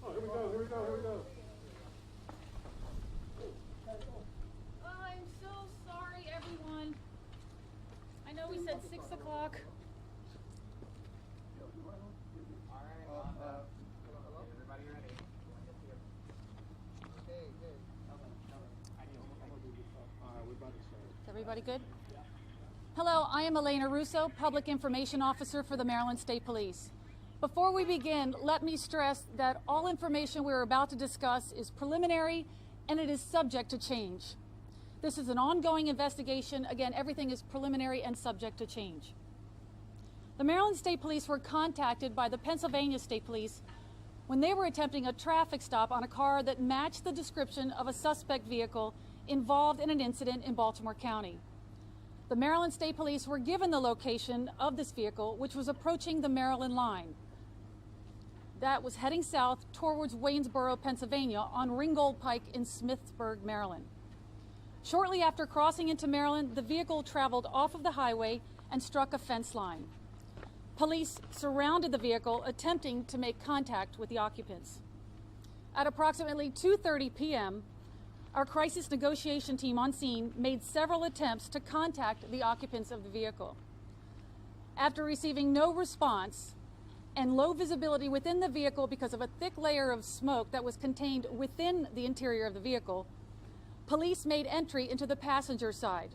Oh, here we go, here we go, here we go. I'm so sorry, everyone. I know we said 6 o'clock. Everybody ready? We're about to start. Is everybody good? Hello, I am Elena Russo, Public Information Officer for the Maryland State Police. Before we begin, let me stress that all information we're about to discuss is preliminary and it is subject to change. This is an ongoing investigation. Again, everything is preliminary and subject to change. The Maryland State Police were contacted by the Pennsylvania State Police when they were attempting a traffic stop on a car that matched the description of a suspect vehicle involved in an incident in Baltimore County. The Maryland State Police were given the location of this vehicle, which was approaching the Maryland line. That was heading south towards Waynesboro, Pennsylvania on Ringgold Pike in Smithsburg, Maryland. Shortly after crossing into Maryland, the vehicle traveled off of the highway and struck a fence line. Police surrounded the vehicle, attempting to make contact with the occupants. At approximately 2:30 p.m., our crisis negotiation team on scene made several attempts to contact the occupants of the vehicle. After receiving no response and low visibility within the vehicle because of a thick layer of smoke that was contained within the interior of the vehicle, police made entry into the passenger side.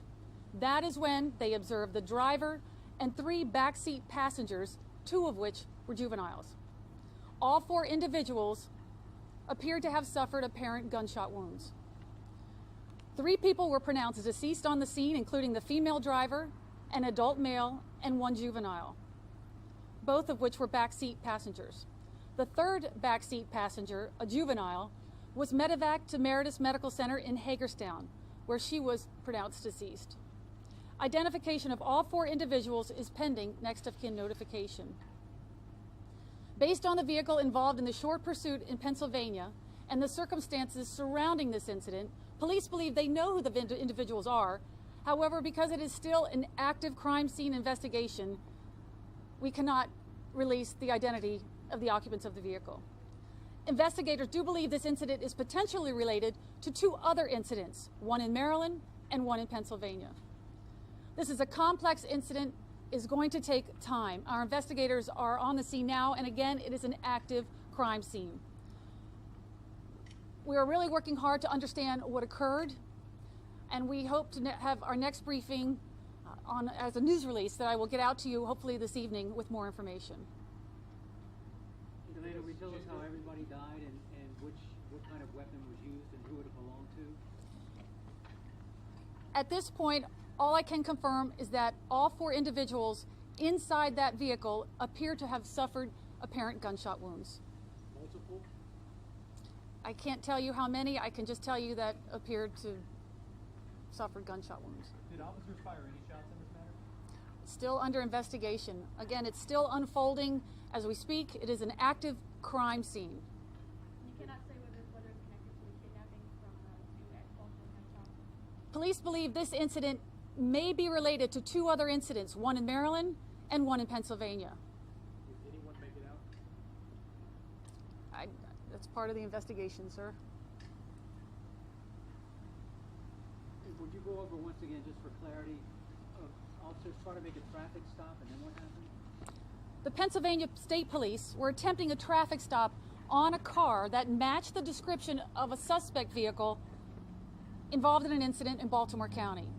That is when they observed the driver and 3 backseat passengers, 2 of which were juveniles. All 4 individuals appeared to have suffered apparent gunshot wounds. 3 people were pronounced deceased on the scene, including the female driver, an adult male, and 1 juvenile, both of which were backseat passengers. The 3rd backseat passenger, a juvenile, was medevaced to Meredith Medical Center in Hagerstown, where she was pronounced deceased. Identification of all 4 individuals is pending next of kin notification. Based on the vehicle involved in the short pursuit in Pennsylvania and the circumstances surrounding this incident, police believe they know who the individuals are. However, because it is still an active crime scene investigation, we cannot release the identity of the occupants of the vehicle. Investigators do believe this incident is potentially related to 2 other incidents, one in Maryland and one in Pennsylvania. This is a complex incident, is going to take time. Our investigators are on the scene now, and again, it is an active crime scene. We are really working hard to understand what occurred, and we hope to have our next briefing as a news release that I will get out to you hopefully this evening with more information. Elena, will you tell us how everybody died and what kind of weapon was used and who it belonged to? At this point, all I can confirm is that all 4 individuals inside that vehicle appear to have suffered apparent gunshot wounds. Multiple? I can't tell you how many, I can just tell you that appeared to suffer gunshot wounds. Did officers fire any shots in this matter? Still under investigation. Again, it's still unfolding as we speak. It is an active crime scene. You cannot say whether it's connected to the kidnapping from the 2 Ex-Baltimore County. Police believe this incident may be related to 2 other incidents, one in Maryland and one in Pennsylvania. Did anyone make it out? That's part of the investigation, sir. And would you go over once again, just for clarity, officers try to make a traffic stop and then what happened? The Pennsylvania State Police were attempting a traffic stop on a car that matched the description of a suspect vehicle involved in an incident in Baltimore County.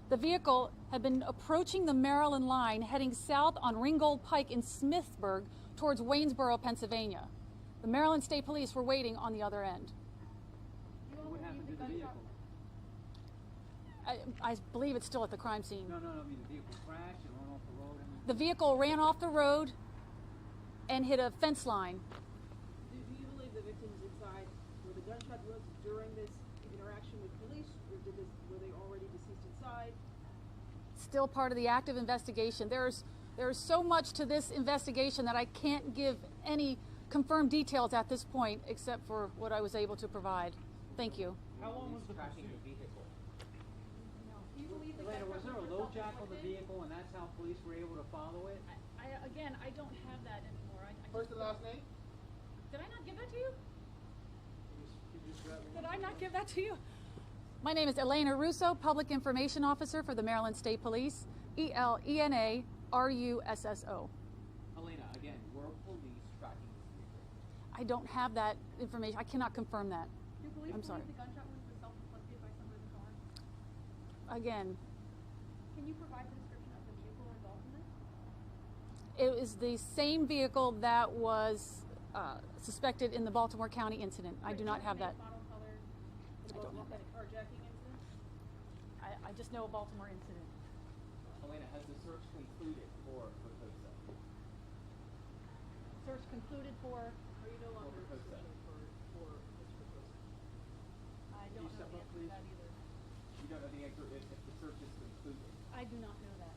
The vehicle had been approaching the Maryland line, heading south on Ringgold Pike in Smithsburg towards Waynesboro, Pennsylvania. The Maryland State Police were waiting on the other end. What happened to the vehicle? I believe it's still at the crime scene. No, I mean the vehicle crashed and ran off the road. The vehicle ran off the road and hit a fence line. Do you believe the victims inside were the gunshot wounds during this interaction with police, or were they already deceased inside? Still part of the active investigation. There's so much to this investigation that I can't give any confirmed details at this point, except for what I was able to provide. Thank you. How long was the Tracking pursuit? the vehicle? Do you believe the Elena, was there a low jack on the vehicle and that's how police were able to follow it? Again, I don't have that anymore. First and last name? Did I not give that to you? You just grab Did I not give that to you? My name is Elena Russo, Public Information Officer for the Maryland State Police. ELENA RUSSO. Elena, again, were police tracking this vehicle? I don't have that information. I cannot confirm that. Do police I'm sorry. believe the gunshot wound was self-inflicted by someone in the car? Again, Can you provide the description of the vehicle involved in this? it is the same vehicle that was suspected in the Baltimore County incident. I do not have that. Make, model, color. I don't have that. Carjacking incident? I just know a Baltimore incident. Elena, has the search concluded for Kosa? Search concluded for. Are you no longer Kosa. searching for Mr. Kosa? I Can you don't know step the up, answer to please? that either. You don't know the answer if the search is concluded. I do not know that.